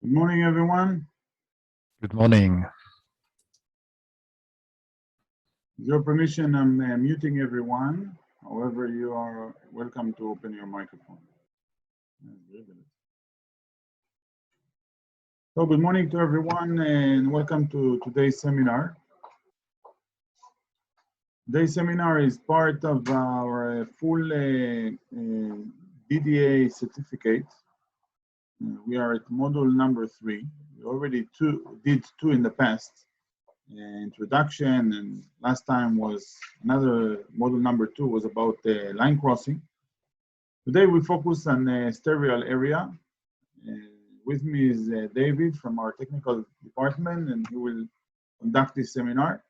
Good morning, everyone. Good morning. With your permission, I'm muting everyone. However, you are welcome to open your microphone. So good morning to everyone and welcome to today's seminar. Today's seminar is part of our full DDA certificate. We are at module number 3. We already did two in the past. Introduction, and last time was another module number 2 was about line crossing. Today we focus on sterile area. With me is David from our technical department, and he will conduct this seminar.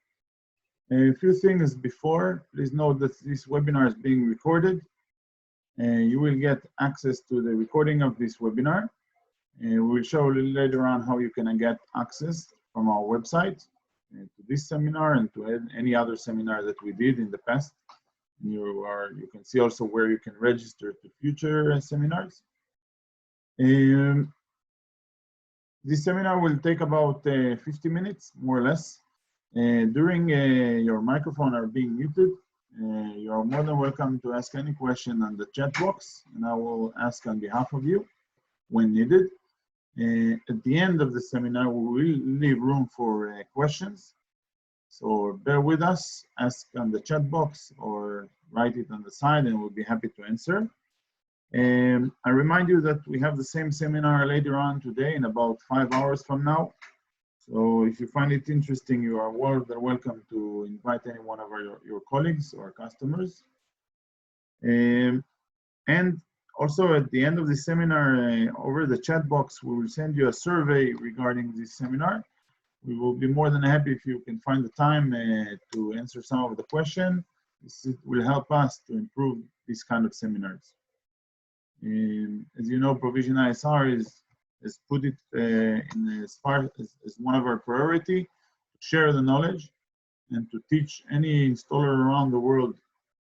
A few things before, please note that this webinar is being recorded. You will get access to the recording of this webinar. We will show a little later on how you can get access from our website to this seminar and to any other seminar that we did in the past. You can see also where you can register to future seminars. This seminar will take about 50 minutes, more or less. During your microphone are being muted, you are more than welcome to ask any question on the chat box, and I will ask on behalf of you when needed. At the end of the seminar, we will leave room for questions. So bear with us, ask on the chat box or write it on the side, and we'll be happy to answer. I remind you that we have the same seminar later on today in about 5 hours from now. So if you find it interesting, you are welcome to invite any one of your colleagues or customers. And also at the end of the seminar, over the chat box, we will send you a survey regarding this seminar. We will be more than happy if you can find the time to answer some of the questions. This will help us to improve these kind of seminars. As you know, Provision-ISR has put it as one of our priority, to share the knowledge and to teach any installer around the world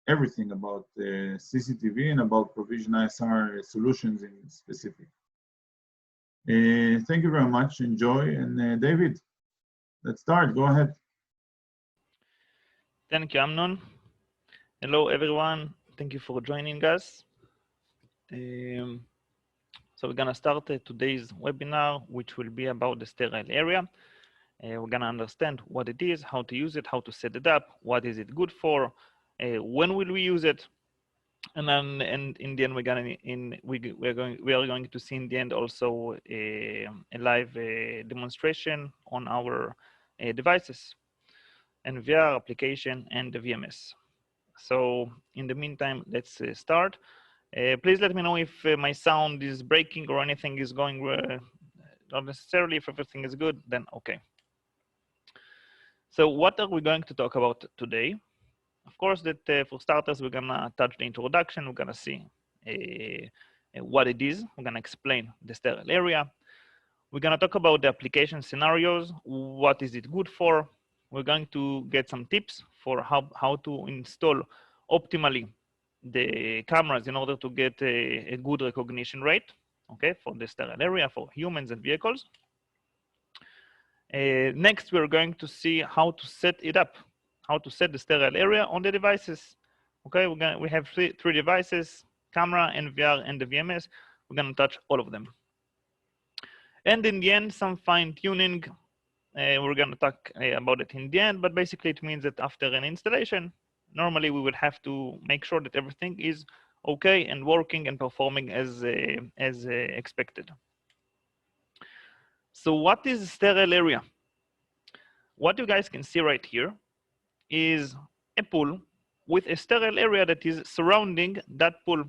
everything about CCTV and about Provision-ISR solutions in specific. Thank you very much. Enjoy. And David, let's start. Go ahead. Thank you, Amnon. Hello, everyone. Thank you for joining us. So we're going to start today's webinar, which will be about the sterile area. We're going to understand what it is, how to use it, how to set it up, what is it good for, when will we use it, and then in the end we are going to see in the end also a live demonstration on our devices, NVR application and the VMS. So in the meantime, let's start. Please let me know if my sound is breaking or anything is going not necessarily. If everything is good, then okay. So what are we going to talk about today? Of course, that for starters, we're gonna touch the introduction. We're gonna see what it is. We're gonna explain the sterile area. We're gonna talk about the application scenarios. What is it good for? We're going to get some tips for how to install optimally the cameras in order to get a good recognition rate, okay, for the sterile area for humans and vehicles. Next, we're going to see how to set it up, how to set the sterile area on the devices. Okay, we have three devices: camera, NVR, and the VMS. We're going to touch all of them. And in the end, some fine tuning. We're going to talk about it in the end, but basically it means that after an installation, normally we would have to make sure that everything is okay and working and performing as expected. So what is sterile area? What you guys can see right here is a pool with a sterile area that is surrounding that pool.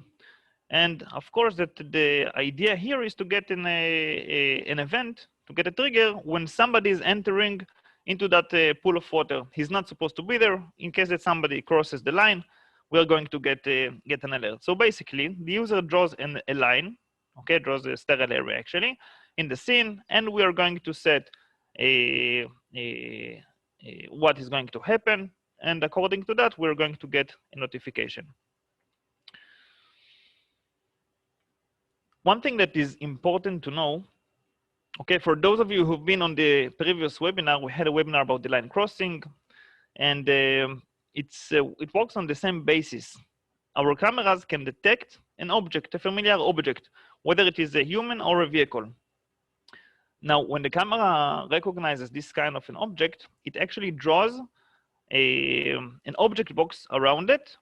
And of course, that the idea here is to get an event, to get a trigger when somebody is entering into that pool of water. He's not supposed to be there. In case that somebody crosses the line, we're going to get an alert. So basically, the user draws a line, okay, draws a sterile area actually in the scene, and we are going to set what is going to happen, and according to that, we're going to get a notification. One thing that is important to know Okay, for those of you who've been on the previous webinar, we had a webinar about the line crossing, and it works on the same basis. Our cameras can detect an object, a familiar object, whether it is a human or a vehicle. Now, when the camera recognizes this kind of an object, it actually draws an object box around it.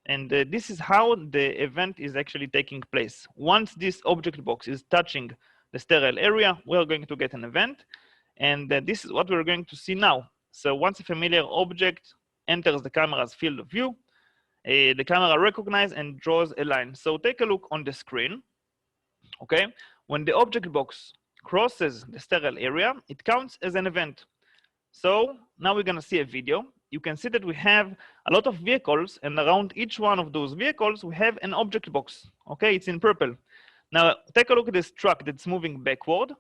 And this is how the event is actually taking place. Once this object box is touching the sterile area, we're going to get an event. And this is what we're going to see now. So once a familiar object enters the camera's field of view, the camera recognizes and draws a line. So take a look on the screen. Okay, when the object box crosses the sterile area, it counts as an event. So now we're going to see a video. You can see that we have a lot of vehicles, and around each one of those vehicles, we have an object box. Okay, it's in purple. Now take a look at this truck that's moving backward.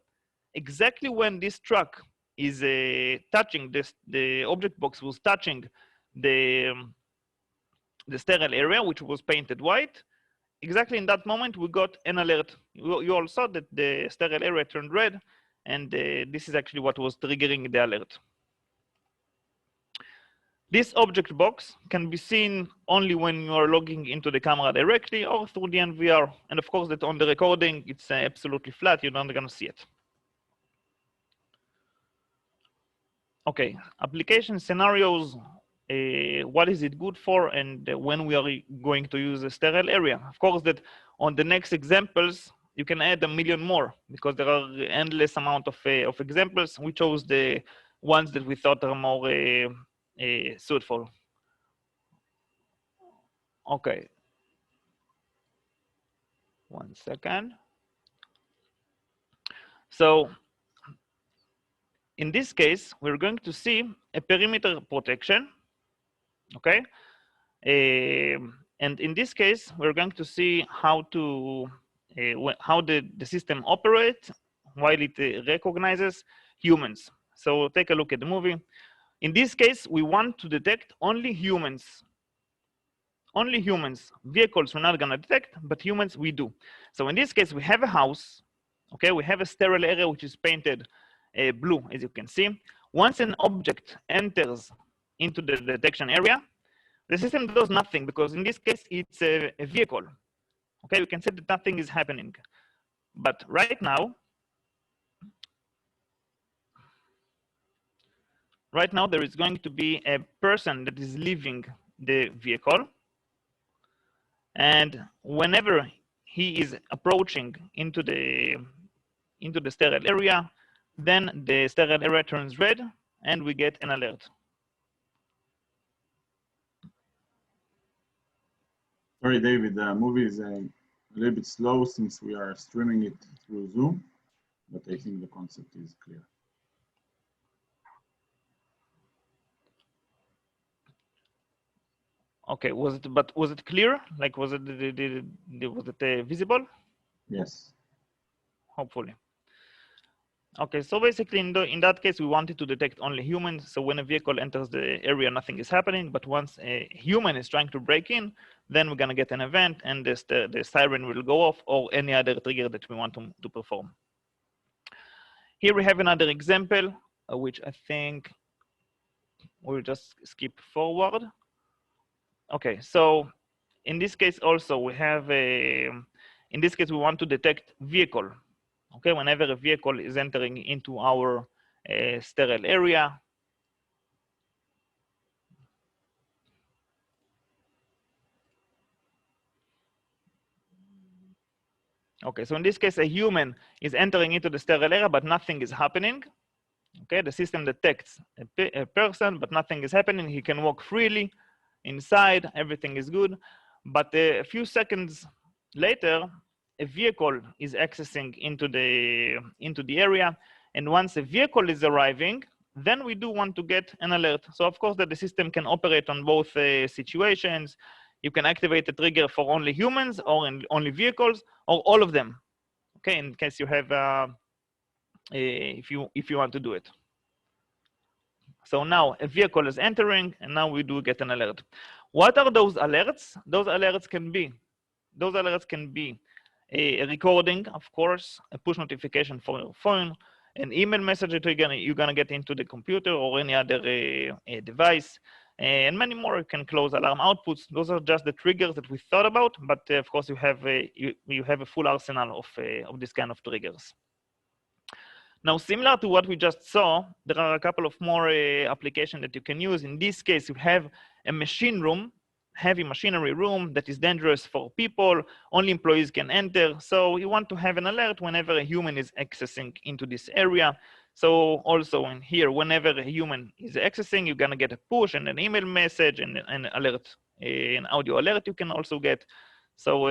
Exactly when this truck is touching this, the object box was touching the sterile area, which was painted white. Exactly in that moment, we got an alert. You all saw that the sterile area turned red, and this is actually what was triggering the alert. This object box can be seen only when you are logging into the camera directly or through the NVR. And of course, that on the recording, it's absolutely flat. You're not going to see it. Okay, application scenarios. What is it good for, and when we are going to use a sterile area? Of course, that on the next examples, you can add a million more because there are endless amount of examples. We chose the ones that we thought are more suitable. Okay. 1 second. So in this case, we're going to see a perimeter protection. Okay. And in this case, we're going to see how to how the system operates while it recognizes humans. So take a look at the movie. In this case, we want to detect only humans. Only humans. Vehicles we're not going to detect, but humans we do. So in this case, we have a house. Okay, we have a sterile area which is painted blue, as you can see. Once an object enters into the detection area, the system does nothing because in this case, it's a vehicle. Okay, we can say that nothing is happening. But right now there is going to be a person that is leaving the vehicle. And whenever he is approaching into the sterile area, then the sterile area turns red and we get an alert. Sorry, David, the movie is a little bit slow since we are streaming it through Zoom, but I think the concept is clear. Okay, was it clear? Like, was it visible? Yes. Hopefully. Okay, so basically in that case, we wanted to detect only humans. So when a vehicle enters the area, nothing is happening. But once a human is trying to break in, then we're going to get an event and the siren will go off or any other trigger that we want to perform. Here we have another example, which I think we'll just skip forward. Okay, so in this case also we have in this case we want to detect vehicle. Okay, whenever a vehicle is entering into our sterile area. Okay, so in this case a human is entering into the sterile area but nothing is happening. Okay, the system detects a person but nothing is happening. He can walk freely inside, everything is good. But a few seconds later, a vehicle is accessing into the area. And once a vehicle is arriving, then we do want to get an alert. So of course that the system can operate on both situations. You can activate a trigger for only humans or only vehicles or all of them. Okay, in case you have, if you want to do it. So now a vehicle is entering and now we do get an alert. What are those alerts? Those alerts can be a recording, of course, a push notification for your phone, an email message that you're gonna get into the computer or any other device, and many more. You can close alarm outputs. Those are just the triggers that we thought about, but of course you have a full arsenal of this kind of triggers. Now, similar to what we just saw, there are a couple of more applications that you can use. In this case, you have a machine room, heavy machinery room that is dangerous for people. Only employees can enter. So you want to have an alert whenever a human is accessing into this area. So also in here, whenever a human is accessing, you're gonna get a push and an email message and an alert, an audio alert you can also get. So,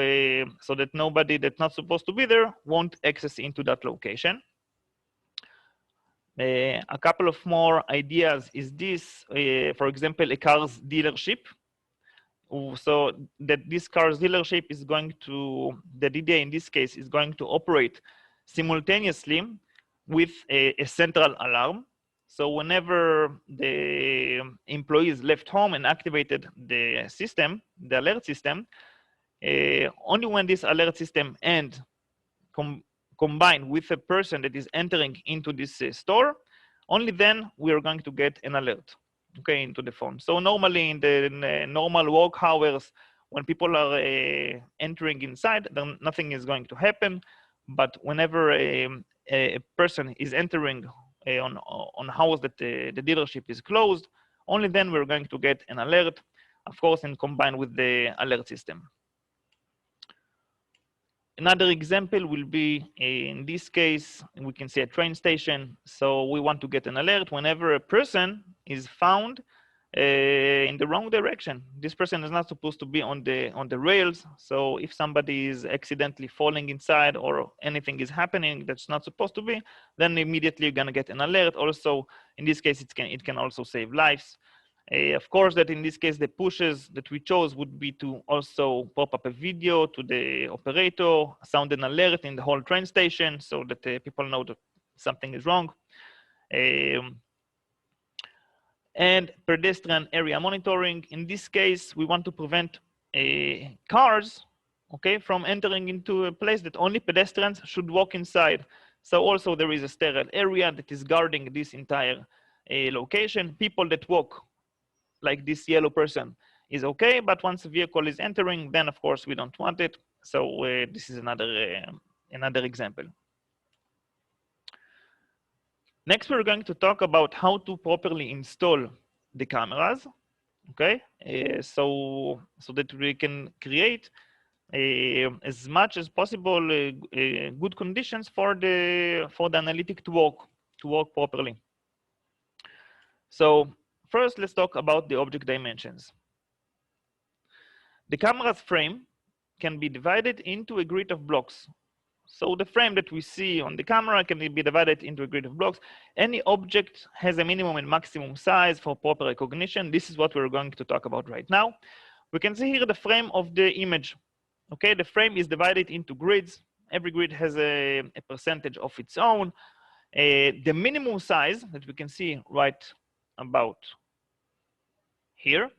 so that nobody that's not supposed to be there won't access into that location. A couple of more ideas is this, for example, a car's dealership. So that this car's dealership is going to, the DDA in this case is going to operate simultaneously with a central alarm. So whenever the employees left home and activated the system, the alert system, only when this alert system ends, combined with a person that is entering into this store, only then we are going to get an alert, okay, into the phone. So normally in the normal work hours, when people are entering inside, then nothing is going to happen. But whenever a person is entering on hours that the dealership is closed, only then we're going to get an alert, of course, and combined with the alert system. Another example will be, in this case, we can see a train station. So we want to get an alert whenever a person is found in the wrong direction. This person is not supposed to be on the rails. So if somebody is accidentally falling inside or anything is happening that's not supposed to be, then immediately you're gonna get an alert. Also, in this case, it can also save lives. Of course, that in this case, the pushes that we chose would be to also pop up a video to the operator, sound an alert in the whole train station so that people know that something is wrong. And pedestrian area monitoring. In this case, we want to prevent cars, okay, from entering into a place that only pedestrians should walk inside. So also there is a sterile area that is guarding this entire location. People that walk like this yellow person is okay, but once a vehicle is entering, then of course we don't want it. So this is another example. Next, we're going to talk about how to properly install the cameras, okay? So that we can create as much as possible good conditions for the analytic to work properly. So first, let's talk about the object dimensions. The camera's frame can be divided into a grid of blocks. So the frame that we see on the camera can be divided into a grid of blocks. Any object has a minimum and maximum size for proper recognition. This is what we're going to talk about right now. We can see here the frame of the image. Okay, the frame is divided into grids. Every grid has a percentage of its own. The minimum size that we can see right about here,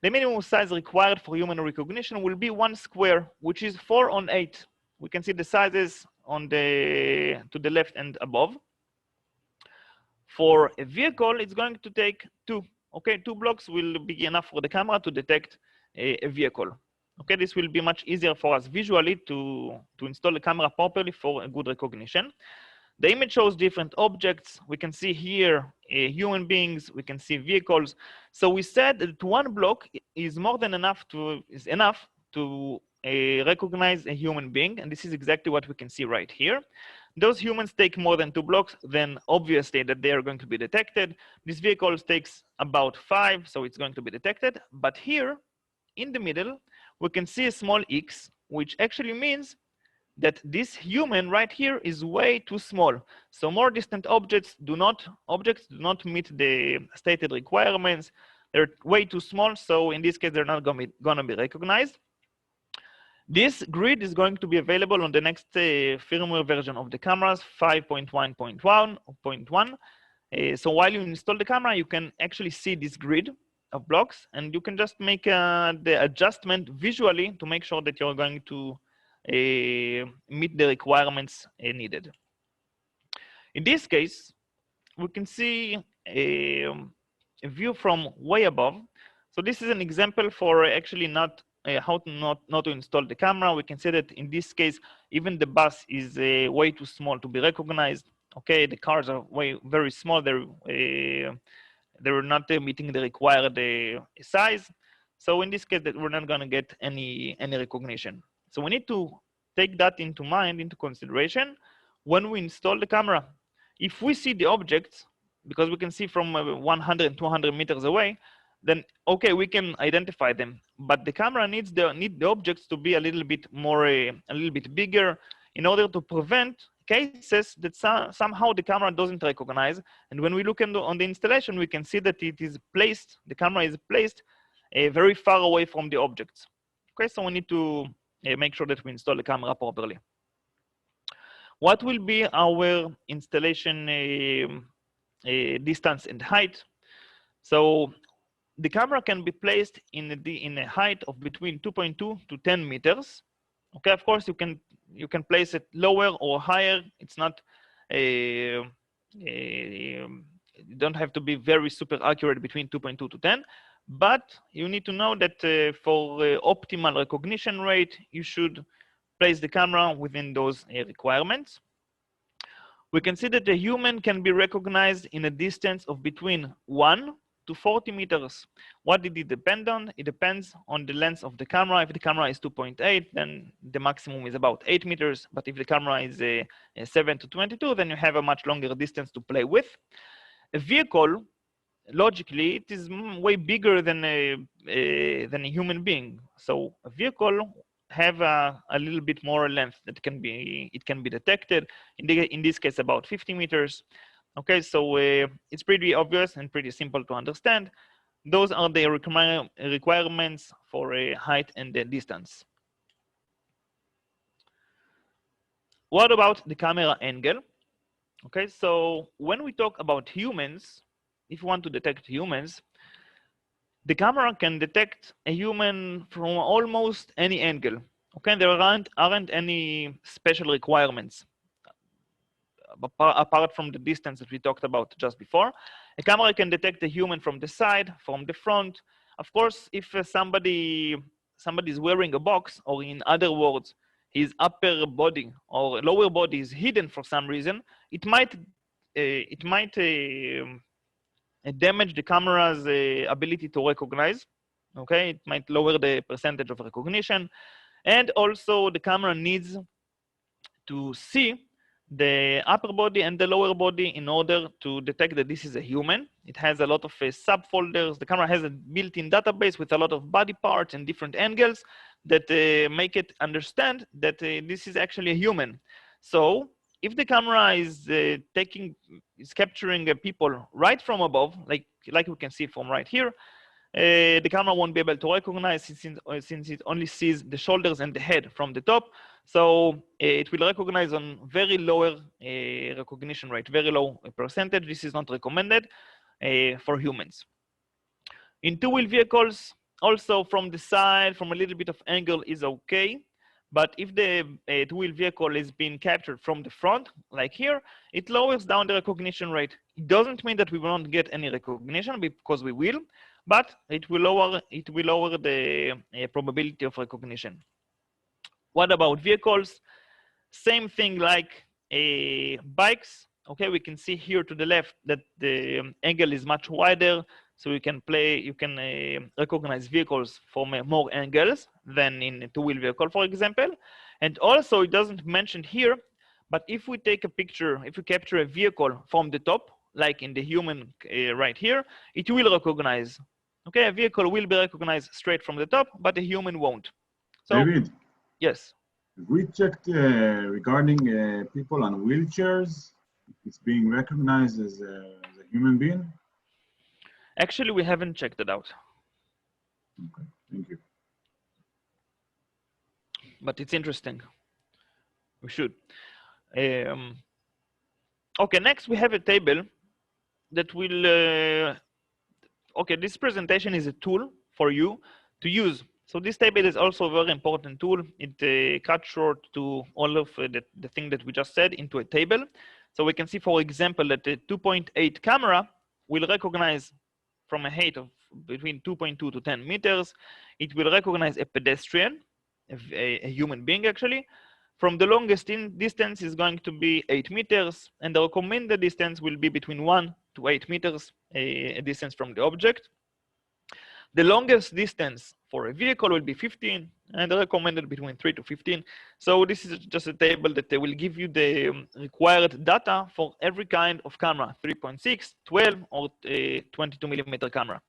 the minimum size required for human recognition will be 1 square, which is 4:8. We can see the sizes on to the left and above. For a vehicle, it's going to take 2. Okay, 2 blocks will be enough for the camera to detect a vehicle. Okay, this will be much easier for us visually to install the camera properly for a good recognition. The image shows different objects. We can see here human beings. We can see vehicles. So we said that 1 block is more than enough to recognize a human being, and this is exactly what we can see right here. Those humans take more than 2 blocks, then obviously that they are going to be detected. This vehicle takes about 5, so it's going to be detected. But here, in the middle, we can see a small x, which actually means that this human right here is way too small. So more distant objects do not meet the stated requirements. They're way too small, so in this case, they're not gonna be recognized. This grid is going to be available on the next firmware version of the cameras, 5.1.1. So while you install the camera, you can actually see this grid of blocks, and you can just make the adjustment visually to make sure that you're going to meet the requirements needed. In this case, we can see a view from way above. So this is an example for actually not how to not to install the camera. We can see that in this case, even the bus is way too small to be recognized. Okay, the cars are very small. They're not meeting the required size. So in this case, that we're not going to get any recognition. So we need to take that into consideration when we install the camera. If we see the objects, because we can see from 100, 200 meters away, then okay, we can identify them. But the camera needs the objects to be a little bit more, a little bit bigger, in order to prevent cases that somehow the camera doesn't recognize. And when we look on the installation, we can see that it is placed, the camera is placed very far away from the objects. Okay, so we need to make sure that we install the camera properly. What will be our installation distance and height? So the camera can be placed in a height of between 2.2 to 10 meters. Okay, of course you can place it lower or higher. It's not you don't have to be very super accurate between 2.2 to 10, but you need to know that for optimal recognition rate, you should place the camera within those requirements. We can see that the human can be recognized in a distance of between 1 to 40 meters. What did it depend on? It depends on the length of the camera. If the camera is 2.8, then the maximum is about 8 meters. But if the camera is 7 to 22, then you have a much longer distance to play with. A vehicle, logically, it is way bigger than a human being. So a vehicle have a little bit more length that can be detected. In this case, about 50 meters. Okay, so it's pretty obvious and pretty simple to understand. Those are the requirements for height and the distance. What about the camera angle? Okay, so when we talk about humans, if you want to detect humans, the camera can detect a human from almost any angle. Okay, there aren't any special requirements apart from the distance that we talked about just before. A camera can detect a human from the side, from the front. Of course, if somebody is wearing a box, or in other words, his upper body or lower body is hidden for some reason, it might damage the camera's ability to recognize. Okay, it might lower the percentage of recognition, and also the camera needs to see the upper body and the lower body in order to detect that this is a human. It has a lot of subfolders. The camera has a built-in database with a lot of body parts and different angles that make it understand that this is actually a human. So if the camera is capturing people right from above, like we can see from right here, the camera won't be able to recognize since it only sees the shoulders and the head from the top. So it will recognize on very lower recognition rate, very low percentage. This is not recommended for humans. In two-wheel vehicles, also from the side, from a little bit of angle is okay. But if the two-wheel vehicle is being captured from the front, like here, it lowers down the recognition rate. It doesn't mean that we won't get any recognition, because we will, but it will lower the probability of recognition. What about vehicles? Same thing like bikes. Okay, we can see here to the left that the angle is much wider, so you can recognize vehicles from more angles than in a two-wheel vehicle, for example. And also, it doesn't mention here, but if we take a picture, if we capture a vehicle from the top, like in the human right here, it will recognize. Okay, a vehicle will be recognized straight from the top, but a human won't. So, David? Yes. We checked regarding people on wheelchairs. It's being recognized as a human being? Actually, we haven't checked it out. Okay, thank you. But it's interesting. We should. Okay, next we have a table that will, okay, this presentation is a tool for you to use So this table is also a very important tool. It cuts short to all of the thing that we just said into a table. So we can see, for example, that the 2.8 camera will recognize from a height of between 2.2 to 10 meters. It will recognize a pedestrian, a human being actually. From the longest distance is going to be 8 meters, and the recommended distance will be between 1 to 8 meters, a distance from the object. The longest distance for a vehicle will be 15, and the recommended between 3 to 15. So this is just a table that will give you the required data for every kind of camera, 3.6, 12, or 22 millimeter camera.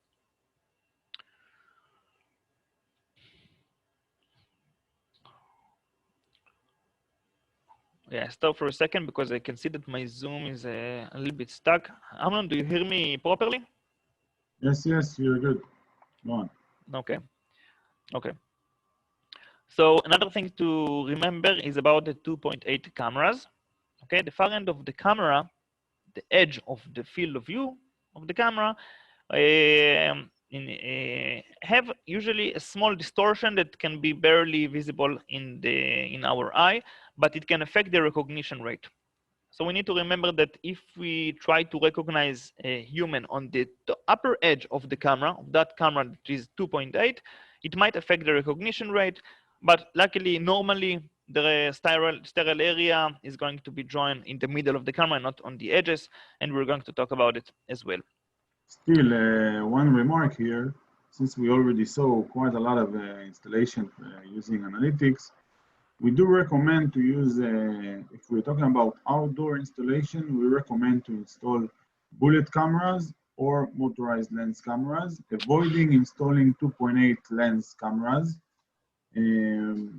Yeah, stop for a second because I can see that my Zoom is a little bit stuck. Amnon, do you hear me properly? Yes, you're good. Go on. Okay. Okay. So another thing to remember is about the 2.8 cameras. Okay, the far end of the camera, the edge of the field of view of the camera, have usually a small distortion that can be barely visible in our eye, but it can affect the recognition rate. So we need to remember that if we try to recognize a human on the upper edge of the camera, of that camera that is 2.8, it might affect the recognition rate, but luckily, normally, the sterile area is going to be drawn in the middle of the camera, not on the edges, and we're going to talk about it as well. Still, one remark here, since we already saw quite a lot of installation using analytics, we do recommend to use, if we're talking about outdoor installation, we recommend to install bullet cameras or motorized lens cameras, avoiding installing 2.8 lens cameras. The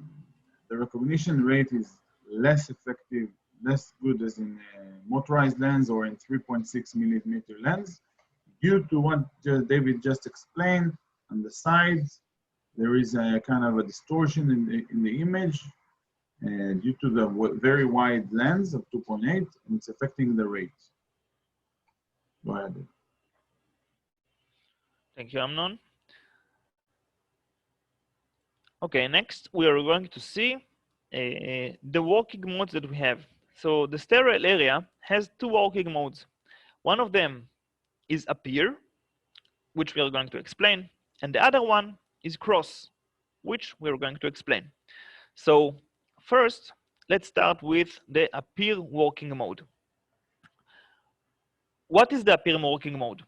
recognition rate is less effective, less good as in motorized lens or in 3.6 millimeter lens. Due to what David just explained, on the sides, there is a kind of a distortion in the image due to the very wide lens of 2.8, and it's affecting the rate. Go ahead. Thank you, Amnon. Okay, next we are going to see the working modes that we have. So the sterile area has two working modes. One of them is appear, which we are going to explain, and the other one is cross, which we are going to explain. So first, let's start with the appear working mode. What is the appear working mode?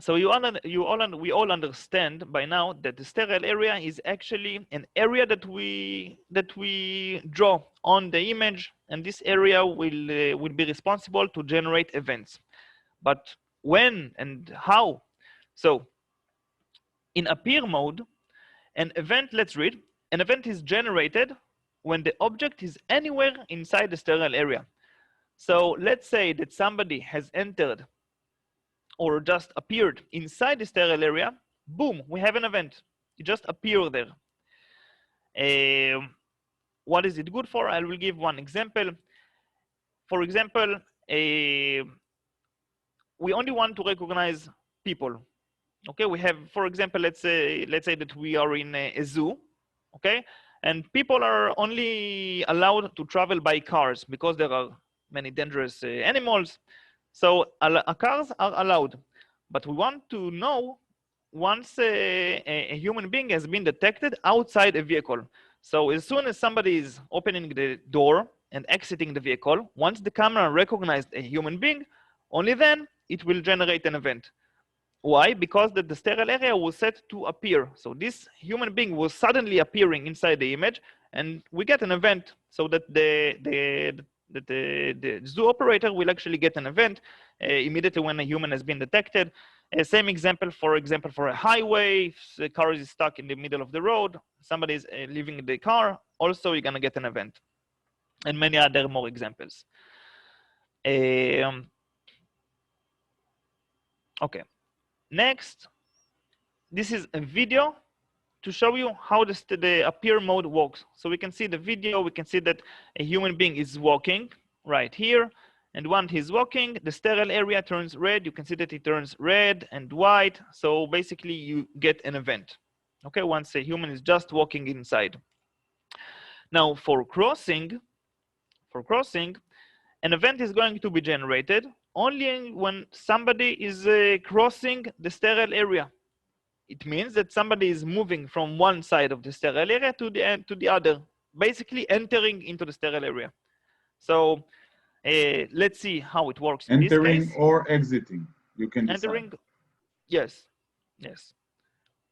So we all understand by now that the sterile area is actually an area that we draw on the image, and this area will be responsible to generate events. But when and how? So in appear mode, an event, let's read, an event is generated when the object is anywhere inside the sterile area. So let's say that somebody has entered or just appeared inside the sterile area, boom, we have an event. It just appeared there. What is it good for? I will give one example. For example, we only want to recognize people. Okay, we have, for example, let's say that we are in a zoo, okay, and people are only allowed to travel by cars because there are many dangerous animals. So cars are allowed, but we want to know once a human being has been detected outside a vehicle. So as soon as somebody is opening the door and exiting the vehicle, once the camera recognized a human being, only then it will generate an event. Why? Because the sterile area was set to appear. So this human being was suddenly appearing inside the image, and we get an event so that the zoo operator will actually get an event immediately when a human has been detected. Same example, for a highway, if the car is stuck in the middle of the road, somebody is leaving the car, also you're gonna get an event. And many other more examples. Okay, next, this is a video to show you how the appear mode works. So we can see the video, we can see that a human being is walking right here. And once he's walking, the sterile area turns red. You can see that it turns red and white. So basically you get an event, Okay, once a human is just walking inside. Now for crossing, an event is going to be generated only when somebody is crossing the sterile area. It means that somebody is moving from one side of the sterile area to the other, basically entering into the sterile area. So let's see how it works in this Entering case. or exiting, you can Entering, decide. yes.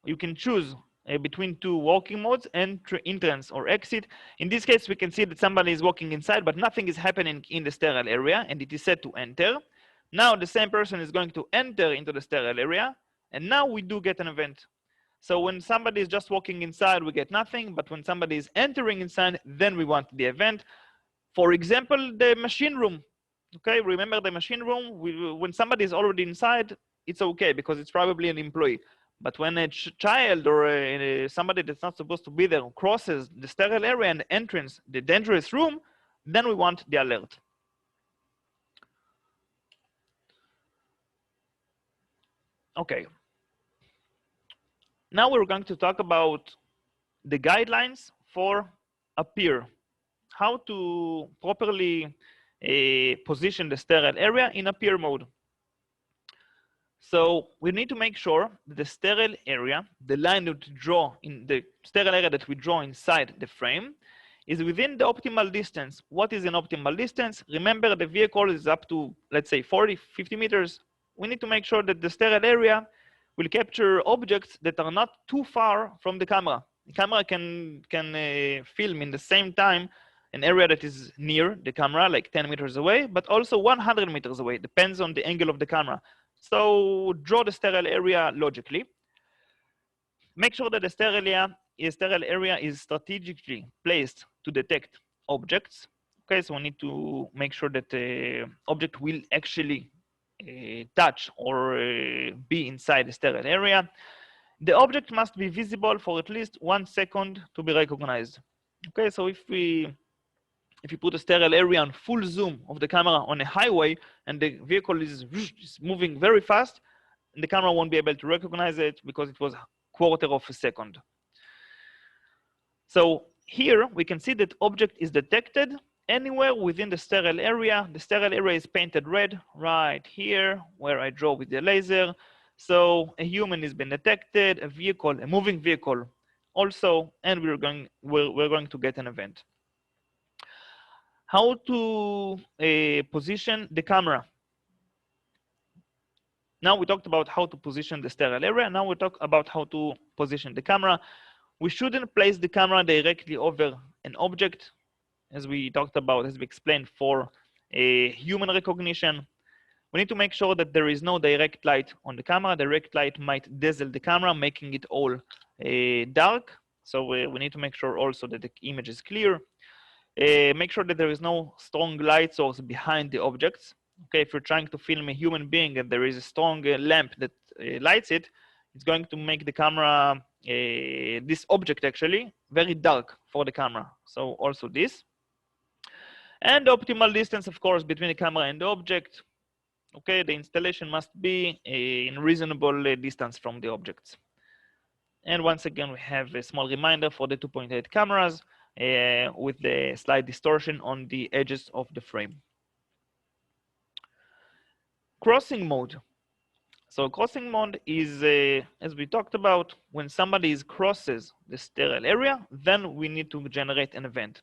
You can choose between two walking modes, entrance or exit. In this case, we can see that somebody is walking inside, but nothing is happening in the sterile area, and it is set to enter. Now the same person is going to enter into the sterile area, and now we do get an event. So when somebody is just walking inside, we get nothing, but when somebody is entering inside, then we want the event. For example, the machine room. Okay, remember the machine room? When somebody is already inside, it's okay because it's probably an employee. But when a child or somebody that's not supposed to be there crosses the sterile area and entrance the dangerous room, then we want the alert. Okay. Now we're going to talk about the guidelines for appear. How to properly position the sterile area in appear mode. So we need to make sure that the sterile area, the line that we draw in the sterile area that we draw inside the frame, is within the optimal distance. What is an optimal distance? Remember, the vehicle is up to, let's say, 40, 50 meters. We need to make sure that the sterile area will capture objects that are not too far from the camera. The camera can film in the same time an area that is near the camera, like 10 meters away, but also 100 meters away, depends on the angle of the camera. So draw the sterile area logically. Make sure that the sterile area is strategically placed to detect objects. Okay, so we need to make sure that the object will actually touch or be inside the sterile area. The object must be visible for at least 1 second to be recognized. Okay, so if you put a sterile area on full zoom of the camera on a highway and the vehicle is moving very fast, the camera won't be able to recognize it because it was 1/4 of a second. So here we can see that object is detected anywhere within the sterile area. The sterile area is painted red right here where I draw with the laser. So a human has been detected, a vehicle, a moving vehicle also, and we're going to get an event. How to position the camera. Now we talked about how to position the sterile area. Now we talk about how to position the camera. We shouldn't place the camera directly over an object, as we talked about, as we explained, for a human recognition. We need to make sure that there is no direct light on the camera. Direct light might dazzle the camera, making it all dark. So we need to make sure also that the image is clear. Make sure that there is no strong light source behind the objects. Okay, if you're trying to film a human being and there is a strong lamp that lights it, it's going to make the camera, this object actually, very dark for the camera. So also this. And the optimal distance, of course, between the camera and the object. Okay, the installation must be in reasonable distance from the objects. And once again, we have a small reminder for the 2.8 cameras with the slight distortion on the edges of the frame. Crossing mode. So crossing mode is, as we talked about, when somebody crosses the sterile area, then we need to generate an event.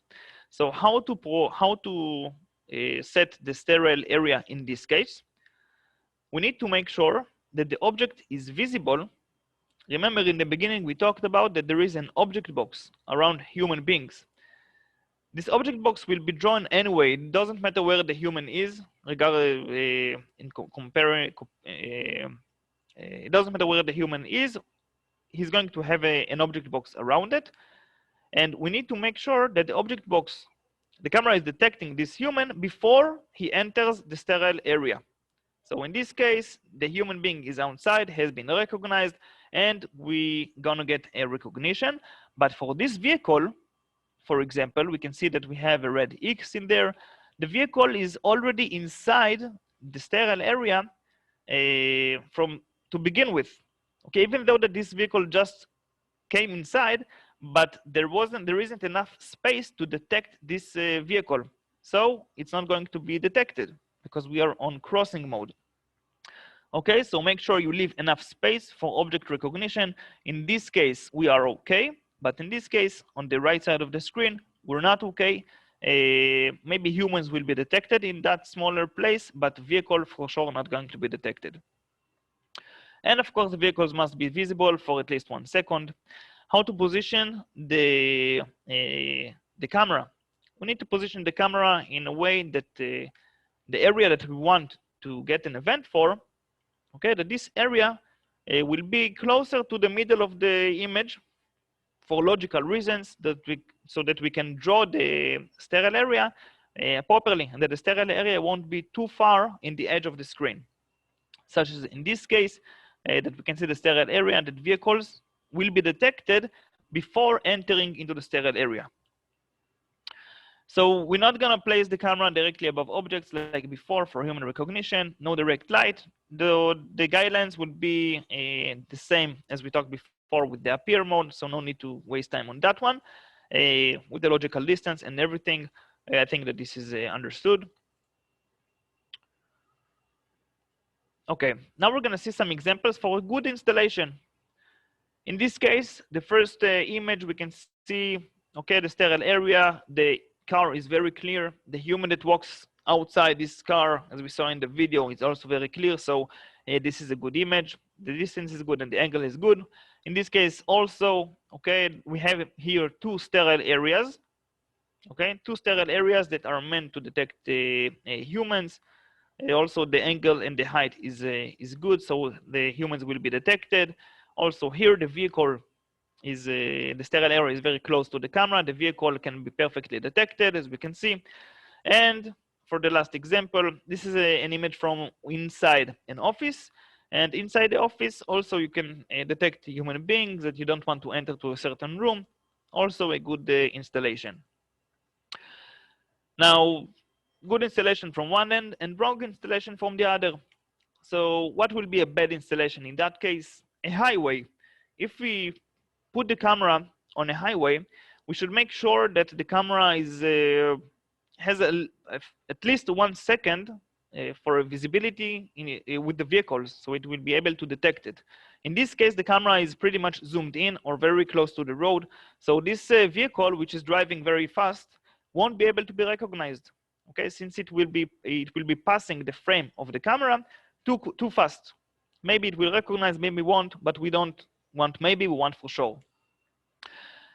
So how to set the sterile area in this case? We need to make sure that the object is visible. Remember, in the beginning, we talked about that there is an object box around human beings. This object box will be drawn anyway. It doesn't matter where the human is, it doesn't matter where the human is, he's going to have an object box around it. And we need to make sure that the object box, the camera is detecting this human before he enters the sterile area. So in this case, the human being is outside, has been recognized, and we're gonna get a recognition. But for this vehicle, for example, we can see that we have a red X in there. The vehicle is already inside the sterile area to begin with. Okay, even though that this vehicle just came inside, but there isn't enough space to detect this vehicle. So it's not going to be detected because we are on crossing mode. Okay, so make sure you leave enough space for object recognition. In this case, we are okay, but in this case, on the right side of the screen, we're not okay. Maybe humans will be detected in that smaller place, but vehicle for sure not going to be detected. And of course, the vehicles must be visible for at least 1 second. How to position the camera? We need to position the camera in a way that the area that we want to get an event for, okay, that this area will be closer to the middle of the image for logical reasons, so that we can draw the sterile area properly, and that the sterile area won't be too far in the edge of the screen. Such as in this case, that we can see the sterile area and that vehicles will be detected before entering into the sterile area. So we're not gonna place the camera directly above objects like before for human recognition, no direct light. The guidelines would be the same as we talked before with the appear mode, so no need to waste time on that one. With the logical distance and everything, I think that this is understood. Okay, now we're gonna see some examples for a good installation. In this case, the first image we can see, okay, the sterile area, the car is very clear. The human that walks outside this car, as we saw in the video, is also very clear. So this is a good image. The distance is good and the angle is good. In this case also, okay, we have here 2 sterile areas. Okay, 2 sterile areas that are meant to detect humans. Also, the angle and the height is good, so the humans will be detected. Also here, the vehicle is the sterile area is very close to the camera. The vehicle can be perfectly detected, as we can see. And for the last example, this is an image from inside an office. And inside the office, also you can detect human beings that you don't want to enter to a certain room. Also a good installation. Now, good installation from one end and wrong installation from the other. So what will be a bad installation in that case? A highway. If we put the camera on a highway, we should make sure that the camera is has at least 1 second for visibility with the vehicles, so it will be able to detect it. In this case, the camera is pretty much zoomed in or very close to the road, so this vehicle, which is driving very fast, won't be able to be recognized. Okay, since it will be passing the frame of the camera too fast. Maybe it will recognize, maybe won't, but we don't want maybe, we want for sure.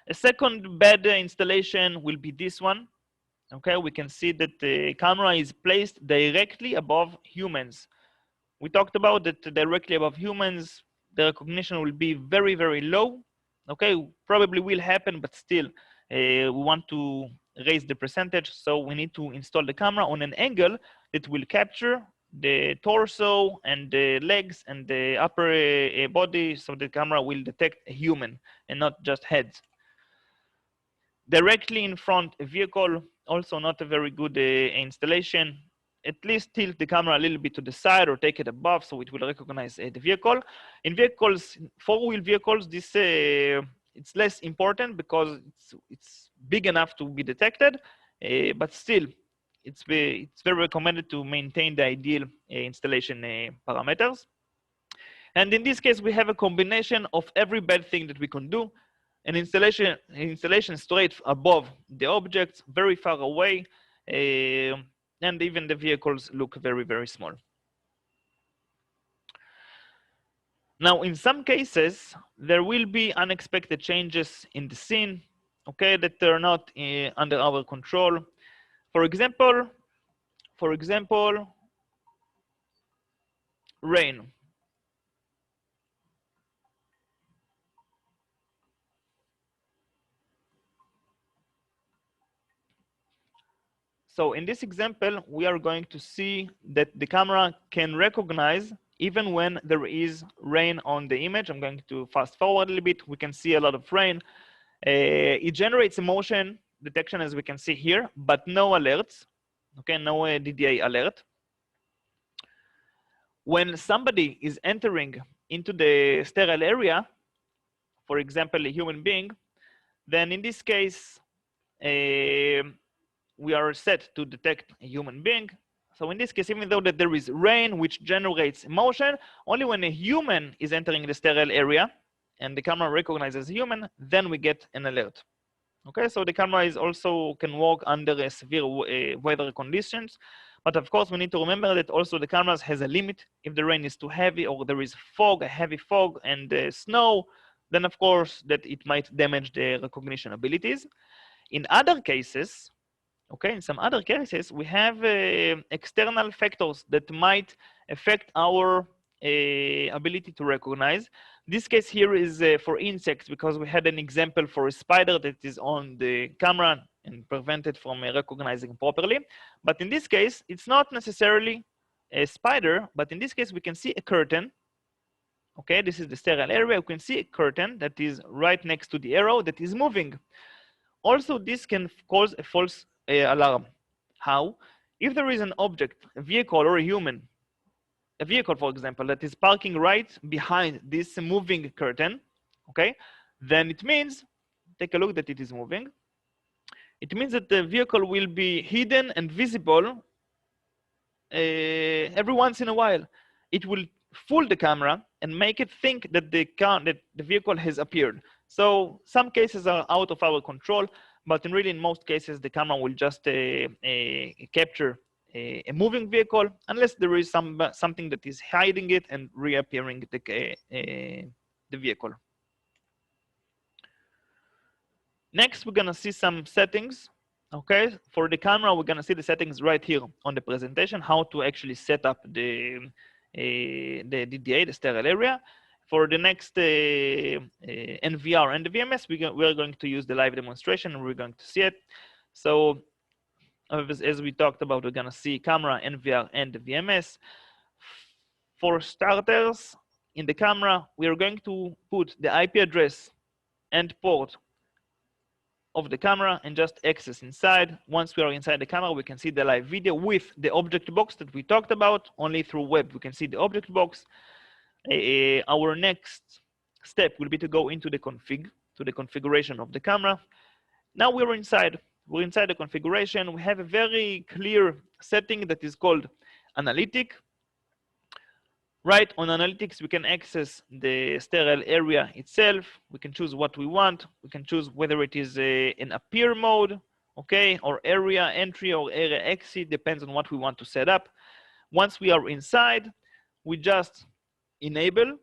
A second bad installation will be this one. Okay, we can see that the camera is placed directly above humans. We talked about that directly above humans, the recognition will be very, very low. Okay, probably will happen, but still, we want to raise the percentage. So we need to install the camera on an angle that will capture the torso and the legs and the upper body, so the camera will detect a human and not just heads. Directly in front a vehicle, also not a very good installation. At least tilt the camera a little bit to the side or take it above so it will recognize the vehicle. In vehicles, 4-wheel vehicles, this it's less important because it's big enough to be detected, but still, it's very recommended to maintain the ideal installation parameters. And in this case, we have a combination of every bad thing that we can do. An installation straight above the objects, very far away, and even the vehicles look very, very small. Now, in some cases, there will be unexpected changes in the scene, okay, that are not under our control. For example, rain. So in this example, we are going to see that the camera can recognize even when there is rain on the image. I'm going to fast forward a little bit. We can see a lot of rain. It generates a motion detection, as we can see here, but no alerts. Okay, no DDA alert. When somebody is entering into the sterile area, for example, a human being, then in this case, we are set to detect a human being. So in this case, even though that there is rain, which generates motion, only when a human is entering the sterile area and the camera recognizes a human, then we get an alert. Okay, so the camera is also can work under severe weather conditions. But of course, we need to remember that also the cameras has a limit. If the rain is too heavy or there is fog, a heavy fog and snow, then of course that it might damage the recognition abilities. In other cases, okay, in some other cases, we have external factors that might affect our ability to recognize. This case here is for insects because we had an example for a spider that is on the camera and prevented from recognizing properly. But in this case, it's not necessarily a spider, but in this case, we can see a curtain. Okay, this is the sterile area. We can see a curtain that is right next to the arrow that is moving. Also, this can cause a false alarm. How? If there is an object, a vehicle or a human, a vehicle, for example, that is parking right behind this moving curtain, okay, then it means, take a look that it is moving. It means that the vehicle will be hidden and visible every once in a while. It will fool the camera and make it think that the vehicle has appeared. So some cases are out of our control, but in most cases, the camera will just capture a moving vehicle unless there is something that is hiding it and reappearing the vehicle. Next, we're gonna see some settings. Okay, for the camera, we're gonna see the settings right here on the presentation, how to actually set up the DDA, the sterile area. For the next NVR and the VMS, we're going to use the live demonstration and we're going to see it. So as we talked about, we're gonna see camera, NVR, and the VMS. For starters, in the camera, we are going to put the IP address and port of the camera and just access inside. Once we are inside the camera, we can see the live video with the object box that we talked about. Only through web, we can see the object box. Our next step will be to go into the configuration of the camera. Now we're inside the configuration. We have a very clear setting that is called analytic. Right, on analytics, we can access the sterile area itself. We can choose what we want. We can choose whether it is an appear mode, okay, or area entry or area exit, depends on what we want to set up. Once we are inside, we just enable,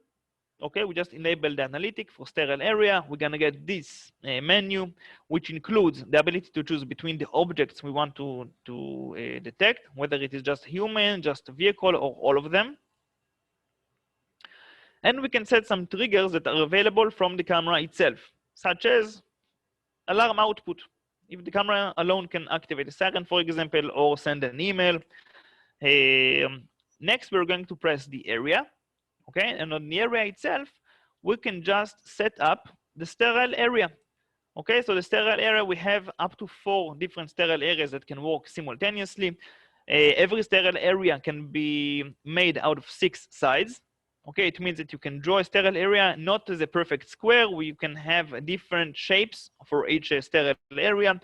okay, we just enable the analytic for sterile area. We're gonna get this menu, which includes the ability to choose between the objects we want to detect, whether it is just human, just a vehicle, or all of them. And we can set some triggers that are available from the camera itself, such as alarm output. If the camera alone can activate a siren, for example, or send an email. Next, we're going to press the area, okay? And on the area itself, we can just set up the sterile area. Okay, so the sterile area, we have up to 4 different sterile areas that can work simultaneously. Every sterile area can be made out of 6 sides. Okay, it means that you can draw a sterile area not as a perfect square, where you can have different shapes for each sterile area,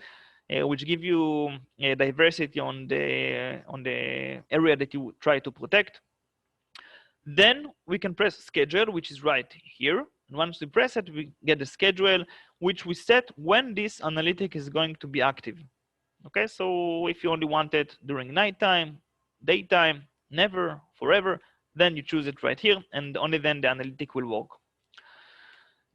which give you diversity on the area that you try to protect. Then we can press schedule, which is right here. And once we press it, we get the schedule, which we set when this analytic is going to be active. Okay, so if you only want it during nighttime, daytime, never, forever, then you choose it right here, and only then the analytic will work.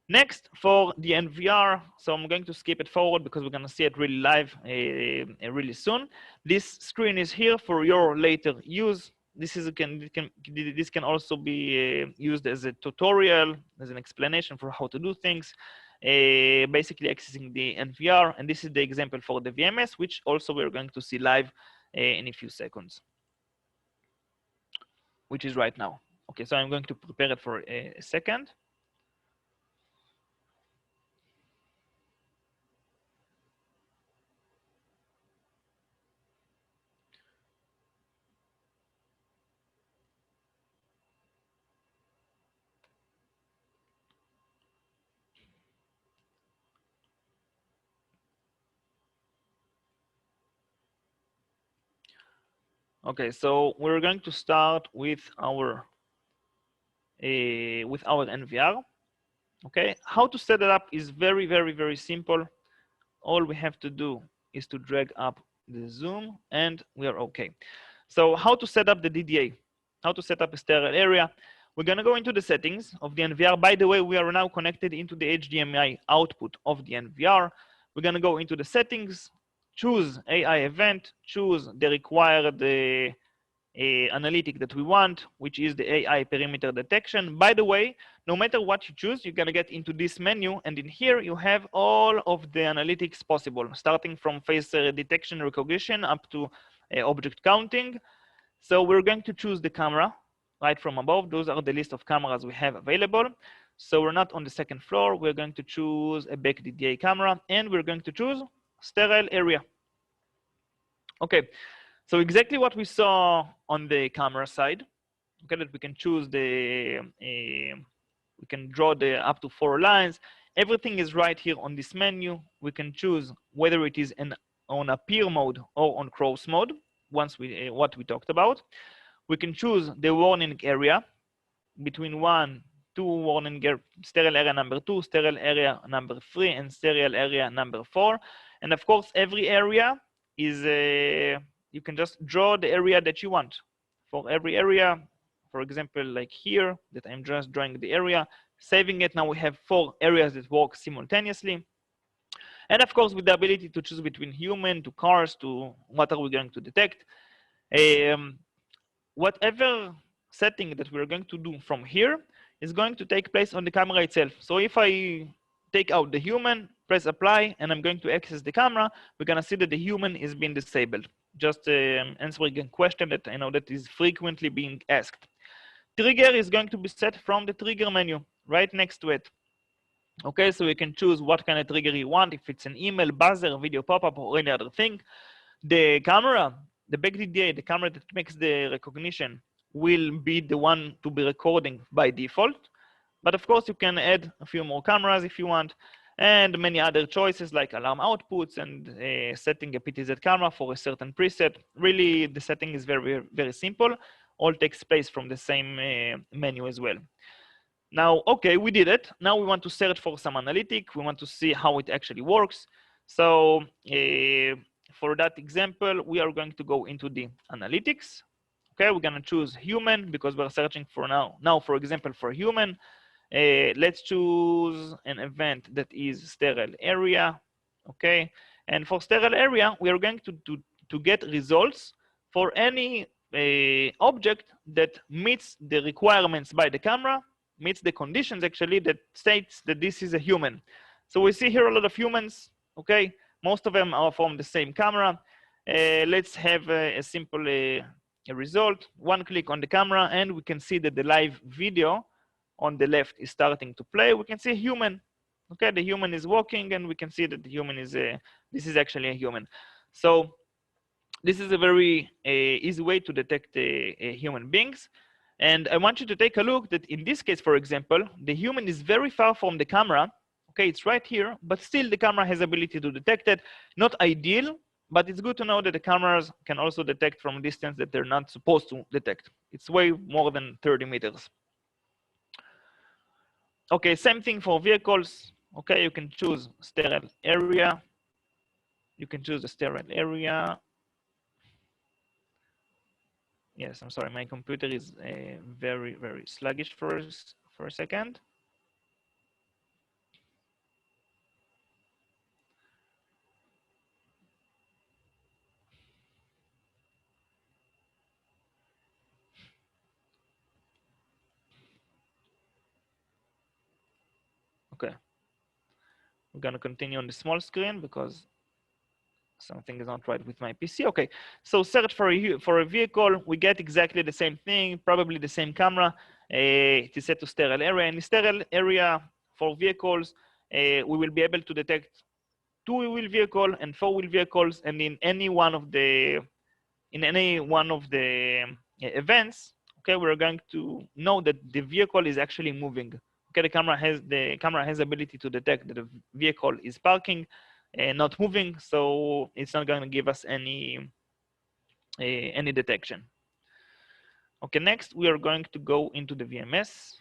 Next, for the NVR, so I'm going to skip it forward because we're going to see it really live really soon. This screen is here for your later use. This can also be used as a tutorial, as an explanation for how to do things, basically accessing the NVR. And this is the example for the VMS, which also we're going to see live in a few seconds, which is right now. Okay, so I'm going to prepare it for a second. Okay, so we're going to start with our NVR. Okay, how to set it up is very, very, very simple. All we have to do is to drag up the zoom and we are okay. So how to set up the DDA, how to set up a sterile area. We're gonna go into the settings of the NVR. By the way, we are now connected into the HDMI output of the NVR. We're gonna go into the settings, choose AI event, choose the required analytic that we want, which is the AI perimeter detection. By the way, no matter what you choose, you're gonna get into this menu, and in here you have all of the analytics possible, starting from face detection recognition up to object counting. So we're going to choose the camera right from above. Those are the list of cameras we have available. So we're not on the second floor. We're going to choose a back DDA camera, and we're going to choose sterile area. Okay, so exactly what we saw on the camera side. Okay, that we can choose we can draw the up to 4 lines. Everything is right here on this menu. We can choose whether it is on appear mode or on cross mode. Once what we talked about, we can choose the warning area between 1, 2 warning sterile area number 2, sterile area number 3, and sterile area number 4. And of course, every area is you can just draw the area that you want. For every area, for example, like here, that I'm just drawing the area, saving it. Now we have 4 areas that work simultaneously. And of course, with the ability to choose between human to cars to what are we going to detect. Whatever setting that we're going to do from here is going to take place on the camera itself. So if I take out the human, press apply, and I'm going to access the camera, we're gonna see that the human is being disabled. Just answering a question that I know that is frequently being asked. Trigger is going to be set from the trigger menu right next to it. Okay, so you can choose what kind of trigger you want, if it's an email, buzzer, video pop-up, or any other thing. The camera, the back DDA, the camera that makes the recognition, will be the one to be recording by default. But of course, you can add a few more cameras if you want, and many other choices like alarm outputs and setting a PTZ camera for a certain preset. Really, the setting is very, very simple. All takes place from the same menu as well. Now, okay, we did it. Now we want to search for some analytic. We want to see how it actually works. So for that example, we are going to go into the analytics. Okay, we're gonna choose human because we're searching for now, for example, for human. Let's choose an event that is sterile area. Okay, and for sterile area, we are going to get results for any object that meets the requirements by the camera, meets the conditions actually that states that this is a human. So we see here a lot of humans. Okay, most of them are from the same camera. Let's have a simple result. One click on the camera and we can see that the live video on the left is starting to play. We can see a human. Okay, the human is walking and we can see that the human is this is actually a human. So this is a very easy way to detect human beings. And I want you to take a look that in this case, for example, the human is very far from the camera. Okay, it's right here, but still the camera has ability to detect it. Not ideal, but it's good to know that the cameras can also detect from a distance that they're not supposed to detect. It's way more than 30 meters. Okay, same thing for vehicles. Okay, you can choose sterile area. You can choose the sterile area. Yes, I'm sorry, my computer is very, very sluggish for a second. Okay, we're gonna continue on the small screen because something is not right with my PC. Okay, so search for a vehicle. We get exactly the same thing, probably the same camera. It is set to sterile area. In the sterile area for vehicles, we will be able to detect 2-wheel vehicle and 4-wheel vehicles, and in any one of the events, okay, we're going to know that the vehicle is actually moving. Okay, the camera has ability to detect that the vehicle is parking and not moving, so it's not going to give us any any detection. Okay, next we are going to go into the VMS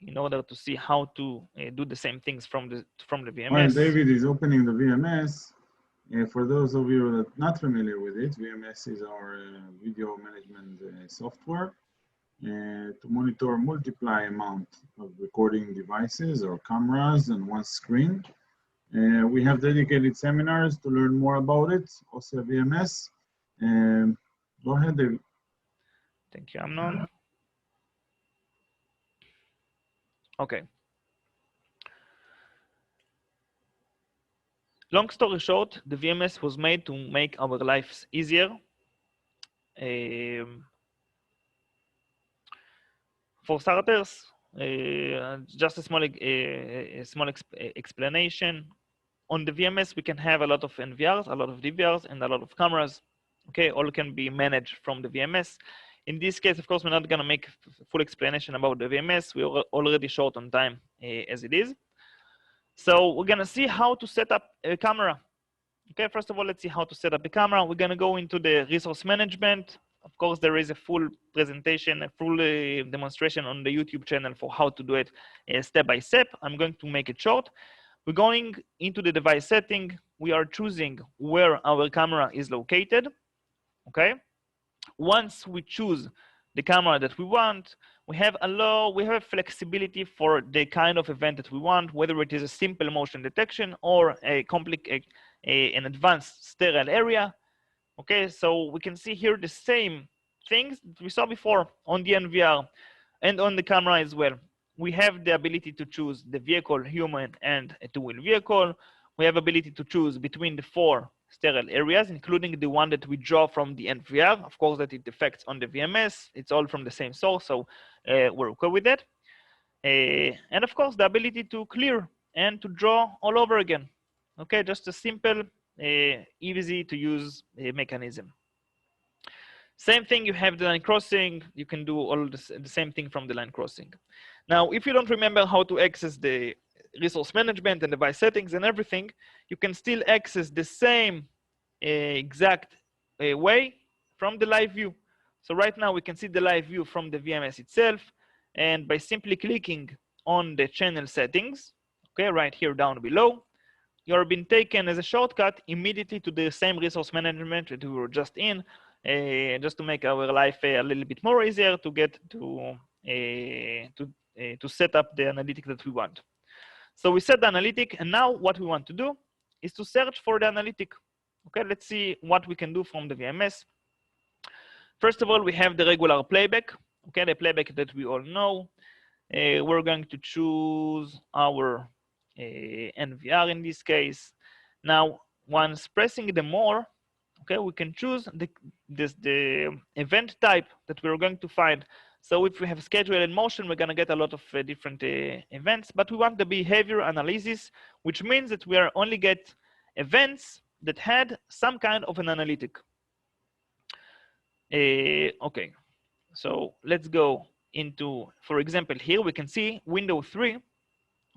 in order to see how to do the same things from the VMS. While David is opening the VMS, for those of you that are not familiar with it, VMS is our video management software to monitor multiply amount of recording devices or cameras on one screen. We have dedicated seminars to learn more about it, also VMS. Go ahead, David. Thank you, Amnon. Okay. Long story short, the VMS was made to make our lives easier. For starters, just a small explanation. On the VMS, we can have a lot of NVRs, a lot of DVRs, and a lot of cameras. Okay, all can be managed from the VMS. In this case, of course, we're not going to make a full explanation about the VMS. We're already short on time as it is. So we're going to see how to set up a camera. Okay, first of all, let's see how to set up the camera. We're going to go into the resource management. Of course, there is a full presentation, a full demonstration on the YouTube channel for how to do it step by step. I'm going to make it short. We're going into the device setting. We are choosing where our camera is located. Okay. Once we choose the camera that we want, we have flexibility for the kind of event that we want, whether it is a simple motion detection or an advanced sterile area. Okay, so we can see here the same things that we saw before on the NVR and on the camera as well. We have the ability to choose the vehicle, human, and a two-wheel vehicle. We have ability to choose between the 4 sterile areas, including the one that we draw from the NVR. Of course, that it affects on the VMS. It's all from the same source, so we're okay with that. And of course, the ability to clear and to draw all over again. Okay, just a simple, easy to use mechanism. Same thing, you have the line crossing. You can do all the same thing from the line crossing. Now, if you don't remember how to access the resource management and device settings and everything, you can still access the same exact way from the live view. So right now we can see the live view from the VMS itself, and by simply clicking on the channel settings, okay, right here down below, you're being taken as a shortcut immediately to the same resource management that we were just in, just to make our life a little bit more easier to get to set up the analytic that we want. So we set the analytic, and now what we want to do is to search for the analytic. Okay, let's see what we can do from the VMS. First of all, we have the regular playback. Okay, the playback that we all know. We're going to choose our NVR in this case. Now, once pressing the more, okay, we can choose the event type that we're going to find. So if we have schedule and motion, we're going to get a lot of different events, but we want the behavior analysis, which means that we are only get events that had some kind of an analytic. Okay, so let's go into, for example, here we can see window 3.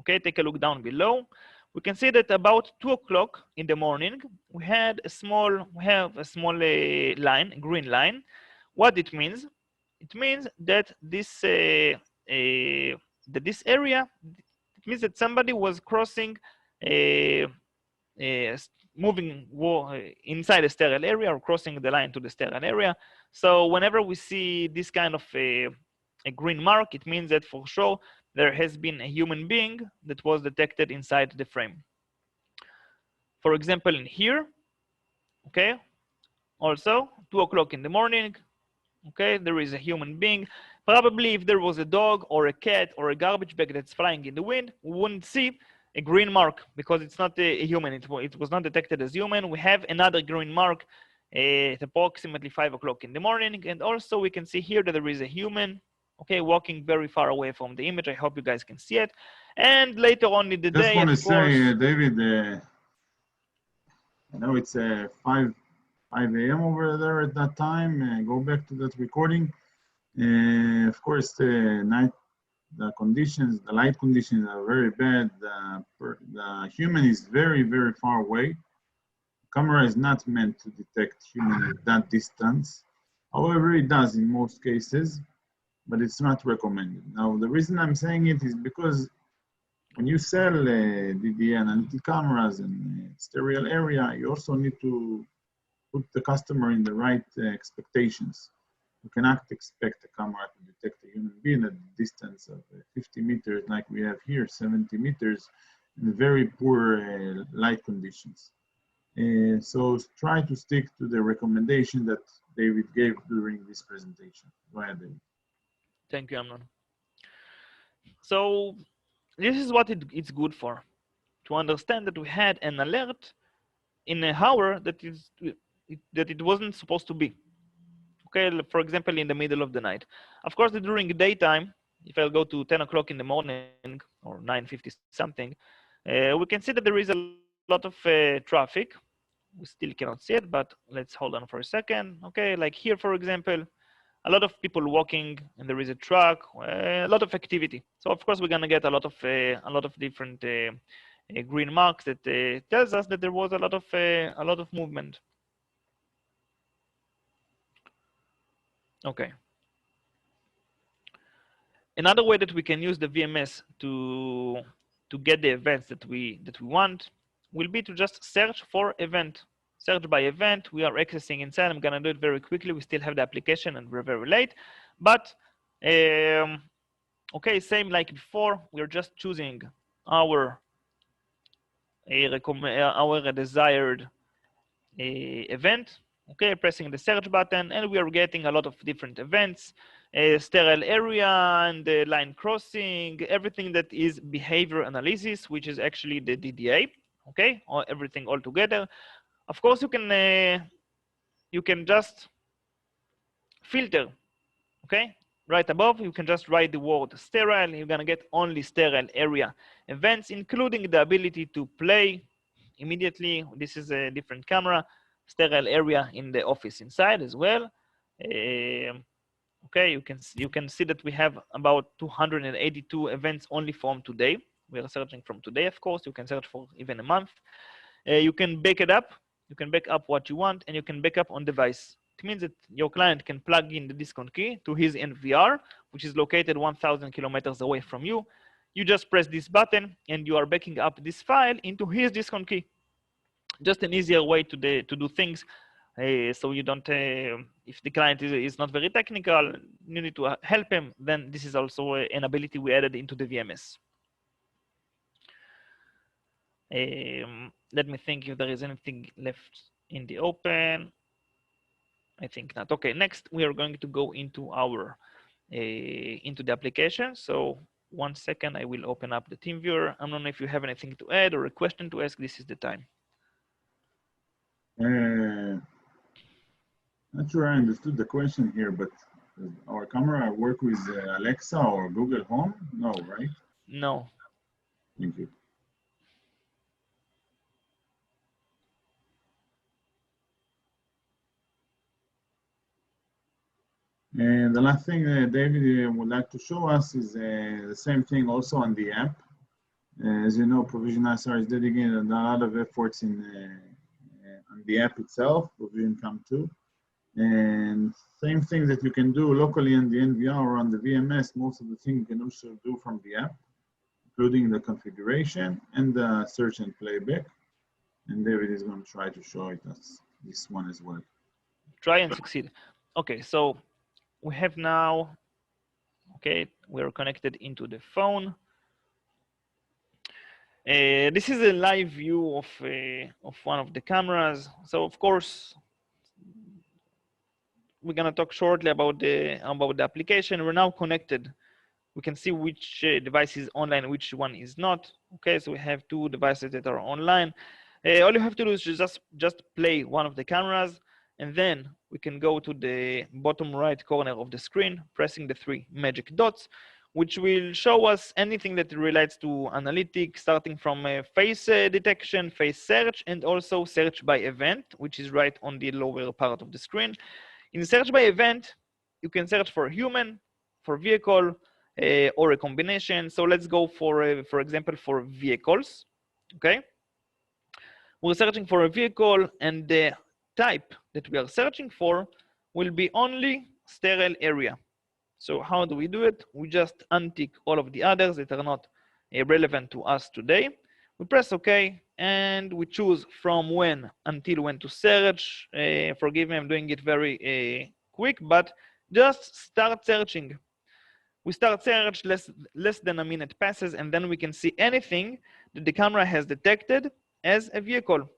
Okay, take a look down below. We can see that about 2 o'clock in the morning, we have a small line, a green line. What it means? It means that this area, it means that somebody was crossing, moving inside a sterile area or crossing the line to the sterile area. So whenever we see this kind of a green mark, it means that for sure there has been a human being that was detected inside the frame. For example, in here, okay, also 2 o'clock in the morning, okay, there is a human being. Probably if there was a dog or a cat or a garbage bag that's flying in the wind, we wouldn't see a green mark because it's not a human. It was not detected as human. We have another green mark at approximately 5 o'clock in the morning. And also we can see here that there is a human, okay, walking very far away from the image. I hope you guys can see it. And later on in the day, just want to say, David, I know it's 5 a.m. over there at that time. Go back to that recording. Of course, the light conditions are very bad. The human is very, very far away. camera is not meant to detect human at that distance. However, it does in most cases, but it's not recommended. Now, the reason I'm saying it is because when you sell DDA analytic cameras and sterile area, you also need to put the customer in the right expectations. You cannot expect a camera to detect a human being at a distance of 50 meters like we have here, 70 meters, in very poor light conditions. So try to stick to the recommendation that David gave during this presentation. Go ahead, David. Thank you, Amnon. So this is what it's good for, to understand that we had an alert in an hour that it wasn't supposed to be. Okay, for example, in the middle of the night. Of course, during the daytime, if I'll go to 10 o'clock in the morning or 9:50 something, we can see that there is a lot of traffic. We still cannot see it, but let's hold on for a second. Okay, like here, for example, a lot of people walking, and there is a truck, a lot of activity. So of course, we're gonna get a lot of different green marks that tells us that there was a lot of movement. Okay. Another way that we can use the VMS to get the events that we want will be to just search for event. Search by event. We are accessing inside. I'm gonna do it very quickly. We still have the application and we're very late. But okay, same like before. We're just choosing our desired event. Okay, pressing the search button, and we are getting a lot of different events, sterile area and line crossing, everything that is behavior analysis, which is actually the DDA. Okay, or everything all together. Of course, you can just filter. Okay, right above, you can just write the word sterile. You're gonna get only sterile area events, including the ability to play immediately. This is a different camera. Sterile area in the office inside as well. Okay, you can see that we have about 282 events only from today. We are searching from today, of course. You can search for even a month. You can back it up. You can back up what you want, and you can back up on device. It means that your client can plug in the disk on key to his NVR, which is located 1,000 kilometers away from you. You just press this button, and you are backing up this file into his disk on key. Just an easier way to do things, so you don't. If the client is not very technical, you need to help him. Then this is also an ability we added into the VMS. Let me think if there is anything left in the open. I think not. Okay, next we are going to go into our into the application. So 1 second, I will open up the team viewer. I don't know if you have anything to add or a question to ask. This is the time. Not sure I understood the question here, but does our camera work with Alexa or Google Home? No, right? No. Thank you. And the last thing David would like to show us is the same thing also on the app. As you know, Provision-ISR is dedicated a lot of efforts on the app itself, Provision Come 2. And same thing that you can do locally on the NVR or on the VMS, most of the things you can also do from the app, including the configuration and the search and playback. And David is going to try to show it as this one as well. Try and succeed. Okay, so we have now, okay, we're connected into the phone. This is a live view of one of the cameras. So of course, we're gonna talk shortly about the application. We're now connected. We can see which device is online, which one is not. Okay, so we have 2 devices that are online. All you have to do is just play one of the cameras, and then we can go to the bottom right corner of the screen, pressing the 3 magic dots, which will show us anything that relates to analytics, starting from face detection, face search, and also search by event, which is right on the lower part of the screen. In search by event, you can search for human, for vehicle, or a combination. So let's go for example, for vehicles, okay? we're searching for a vehicle, and the type that we are searching for will be only sterile area. So how do we do it? We just untick all of the others that are not relevant to us today. We press OK, and we choose from when until when to search. Forgive me, I'm doing it very quick, but just start searching. We start search, less than a minute passes, and then we can see anything that the camera has detected as a vehicle.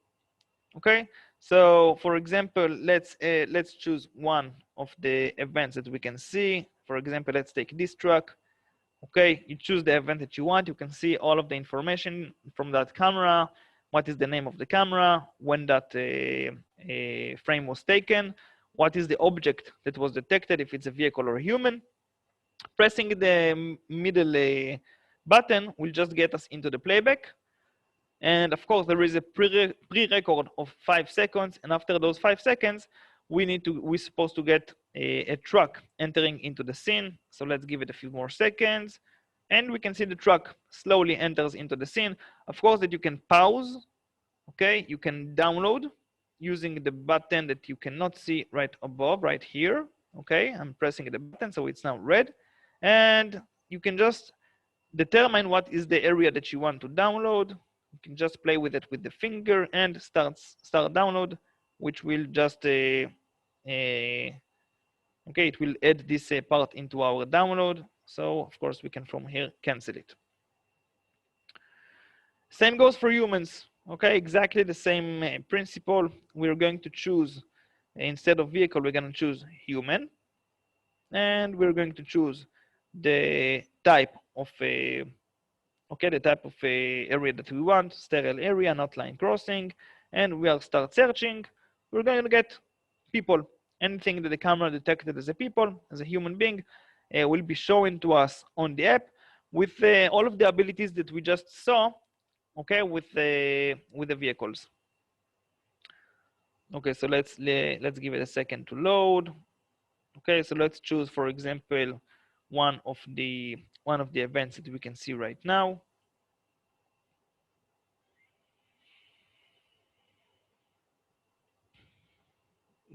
Okay, so for example, let's choose one of the events that we can see. For example, let's take this truck. Okay, you choose the event that you want. You can see all of the information from that camera. What is the name of the camera, when that frame was taken, what is the object that was detected, if it's a vehicle or a human. Pressing the middle button will just get us into the playback. And of course, there is a pre-record of 5 seconds. And after those 5 seconds, we're supposed to get a truck entering into the scene. So let's give it a few more seconds. And we can see the truck slowly enters into the scene. Of course, that you can pause. Okay, you can download using the button that you cannot see right above, right here. Okay, I'm pressing the button, so it's now red. And you can just determine what is the area that you want to download. You can just play with it with the finger and start download, which will just okay, it will add this part into our download. So of course we can from here cancel it. Same goes for humans. Okay, exactly the same principle. We're going to choose, instead of vehicle, we're going to choose human, and we're going to choose the type of a area that we want, sterile area, not line crossing, and we'll start searching. We're going to get people. Anything that the camera detected as a people, as a human being, will be shown to us on the app with all of the abilities that we just saw, okay, with the vehicles. Okay, so let's give it a second to load. Okay, so let's choose, for example, one of the events that we can see right now.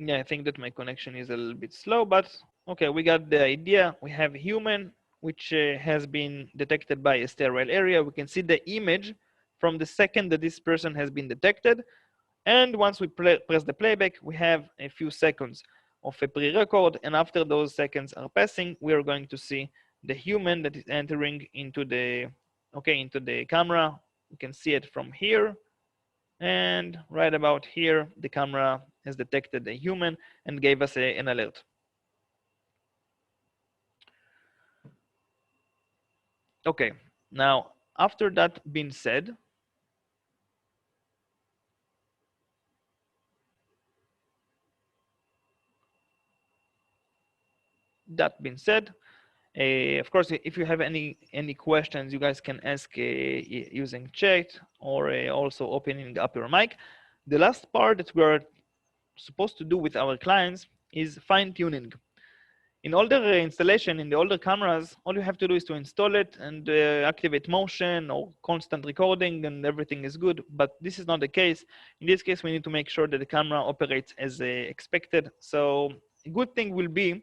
Yeah, I think that my connection is a little bit slow, but okay, we got the idea. We have a human, which has been detected by a sterile area. We can see the image from the second that this person has been detected. And once we press the playback, we have a few seconds of a pre-record. And after those seconds are passing, we are going to see the human that is entering into the camera. You can see it from here. And right about here, the camera has detected a human and gave us an alert. Okay, now after that being said, of course, if you have any questions, you guys can ask using chat or also opening up your mic. The last part that we're supposed to do with our clients is fine-tuning. In older installation, in the older cameras, all you have to do is to install it and activate motion or constant recording, and everything is good. But this is not the case. In this case, we need to make sure that the camera operates as expected. So a good thing will be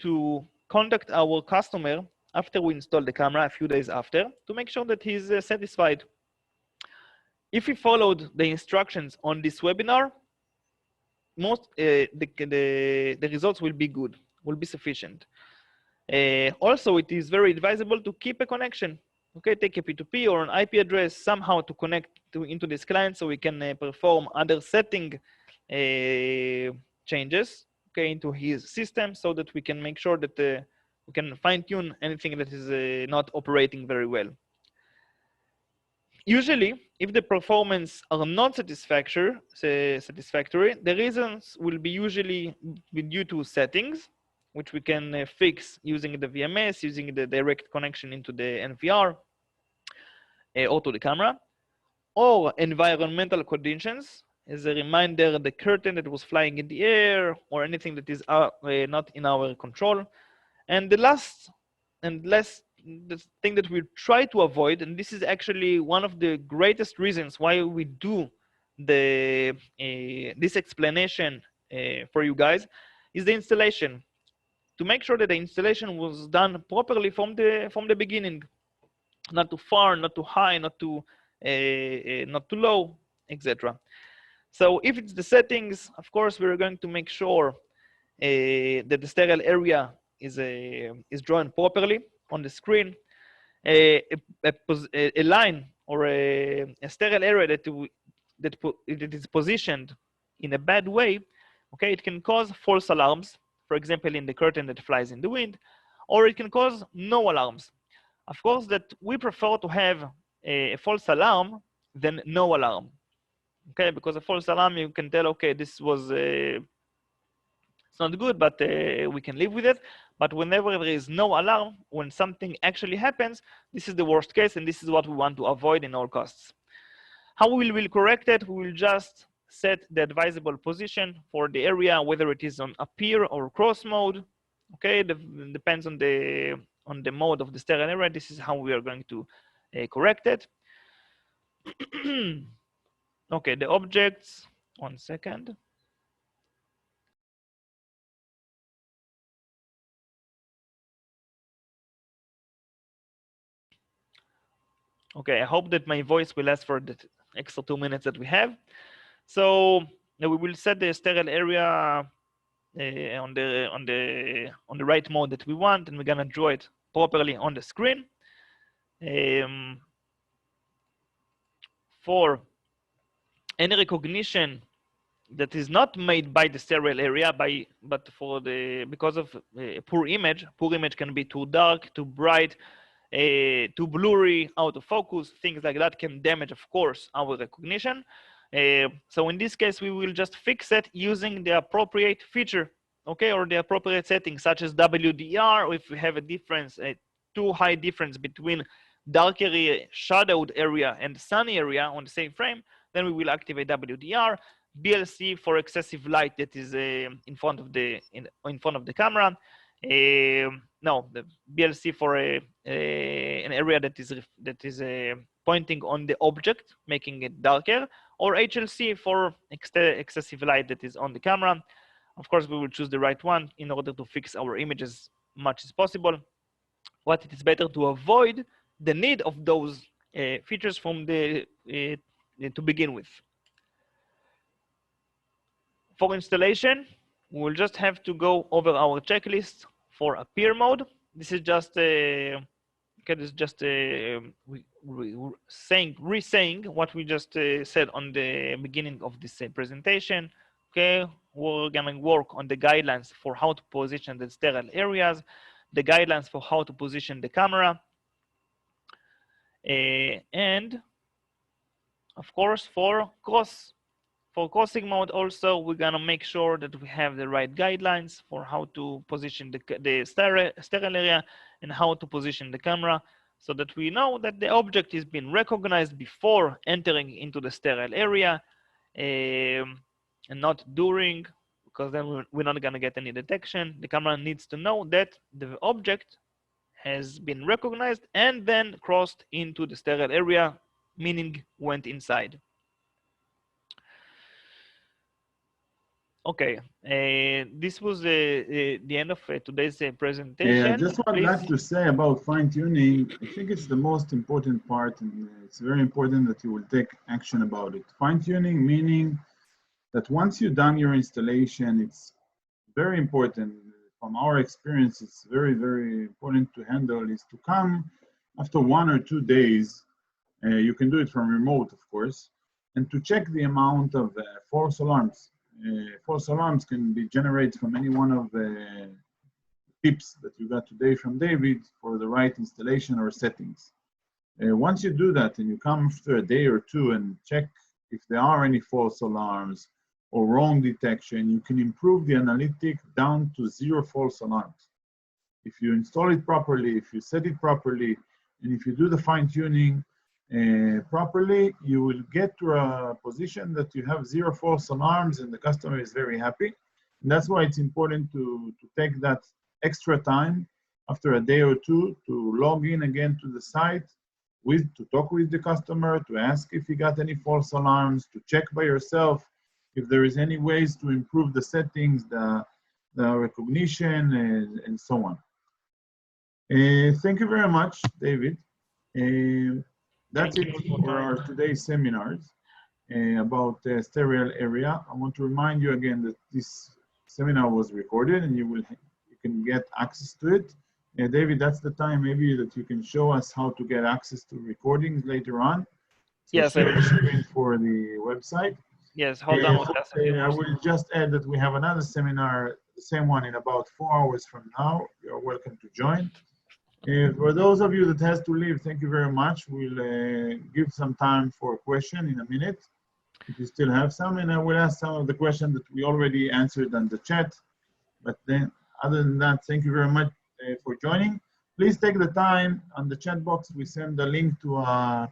to contact our customer after we install the camera, a few days after, to make sure that he's satisfied. If he followed the instructions on this webinar, the results will be good, will be sufficient. Also, it is very advisable to keep a connection. Okay, take a P2P or an IP address somehow to connect into this client so we can perform other setting changes, okay, into his system, so that we can make sure that we can fine-tune anything that is not operating very well. Usually, if the performance are not satisfactory, the reasons will be usually due to settings, which we can fix using the VMS, using the direct connection into the NVR or to the camera, or environmental conditions. As a reminder, the curtain that was flying in the air, or anything that is not in our control. And the last and the thing that we try to avoid, and this is actually one of the greatest reasons why we do this explanation for you guys, is the installation. To make sure that the installation was done properly from the beginning, not too far, not too high, not too low, etc. So if it's the settings, of course, we're going to make sure that the sterile area is drawn properly on the screen. A line or a sterile area that is positioned in a bad way, okay, it can cause false alarms, for example, in the curtain that flies in the wind, or it can cause no alarms. Of course, that we prefer to have a false alarm than no alarm, okay, because a false alarm, you can tell, okay, this was it's not good, but we can live with it. But whenever there is no alarm, when something actually happens, this is the worst case, and this is what we want to avoid in all costs. How we will correct it? We will just set the advisable position for the area, whether it is on appear or cross mode. Okay, depends on the mode of the sterile area. This is how we are going to correct it. Okay, the objects. 1 second. Okay, I hope that my voice will last for the extra 2 minutes that we have. So we will set the sterile area on the right mode that we want, and we're gonna draw it properly on the screen. For any recognition that is not made by the sterile area, but for because of poor image can be too dark, too bright, too blurry, out of focus, things like that can damage, of course, our recognition. So in this case, we will just fix it using the appropriate feature, okay, or the appropriate setting, such as WDR, or if we have a difference, a too high difference between dark area, shadowed area, and sunny area on the same frame, then we will activate WDR. BLC for excessive light that is in front of the camera. No, the BLC for an area that is pointing on the object, making it darker, or HLC for excessive light that is on the camera. Of course, we will choose the right one in order to fix our image as much as possible. What it is better to avoid the need of those features from to begin with. For installation, we will just have to go over our checklist for appear mode. This is just okay. This is just re-saying what we just said on the beginning of this presentation. Okay, we're gonna work on the guidelines for how to position the sterile areas, the guidelines for how to position the camera, and of course for crossing mode also, we're gonna make sure that we have the right guidelines for how to position the sterile area and how to position the camera, so that we know that the object is being recognized before entering into the sterile area, and not during, because then we're not gonna get any detection. The camera needs to know that the object has been recognized and then crossed into the sterile area, meaning went inside. Okay, this was the end of today's presentation. I just would like to say about fine-tuning. I think it's the most important part, and it's very important that you will take action about it. Fine-tuning meaning that once you've done your installation, it's very important. From our experience, it's very, very important to handle is to come after 1 or 2 days. You can do it from remote, of course, and to check the amount of false alarms. False alarms can be generated from any one of the tips that you got today from David for the right installation or settings. Once you do that and you come after a day or 2 and check if there are any false alarms or wrong detection, you can improve the analytic down to 0 false alarms. If you install it properly, if you set it properly, and if you do the fine-tuning properly, you will get to a position that you have 0 false alarms and the customer is very happy. And that's why it's important to take that extra time after a day or two to log in again to the site, to talk with the customer, to ask if you got any false alarms, to check by yourself if there is any ways to improve the settings, the recognition, and so on. Thank you very much, David. That's it for our today's seminars about Sterile Area. I want to remind you again that this seminar was recorded and you can get access to it. David, that's the time maybe that you can show us how to get access to recordings later on. So yes, share the screen for the website. Yes, hold on. I will just add that we have another seminar, the same one in about 4 hours from now. You're welcome to join. For those of you that has to leave, thank you very much. We'll give some time for a question in a minute, if you still have some, and I will ask some of the questions that we already answered on the chat. But then, other than that, thank you very much for joining. Please take the time on the chat box. We send a link to a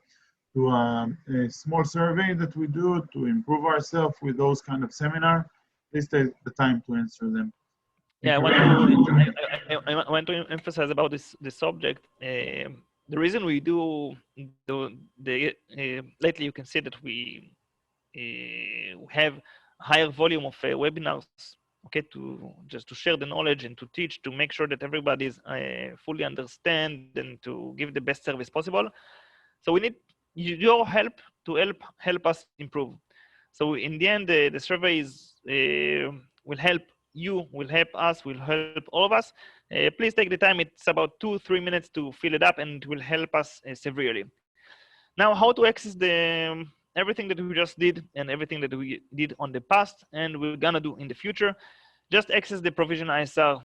small survey that we do to improve ourselves with those kind of seminar. Please take the time to answer them. Yeah, I want to emphasize about this subject. The reason we do lately, you can see that we have higher volume of webinars. Okay, just to share the knowledge and to teach, to make sure that everybody is fully understand and to give the best service possible. So we need your help to help us improve. So in the end, the survey will help you, will help us, will help all of us. Please take the time. It's about 2-3 minutes to fill it up, and it will help us severely. Now, how to access everything that we just did and everything that we did on the past and we're gonna do in the future. Just access the Provision-ISR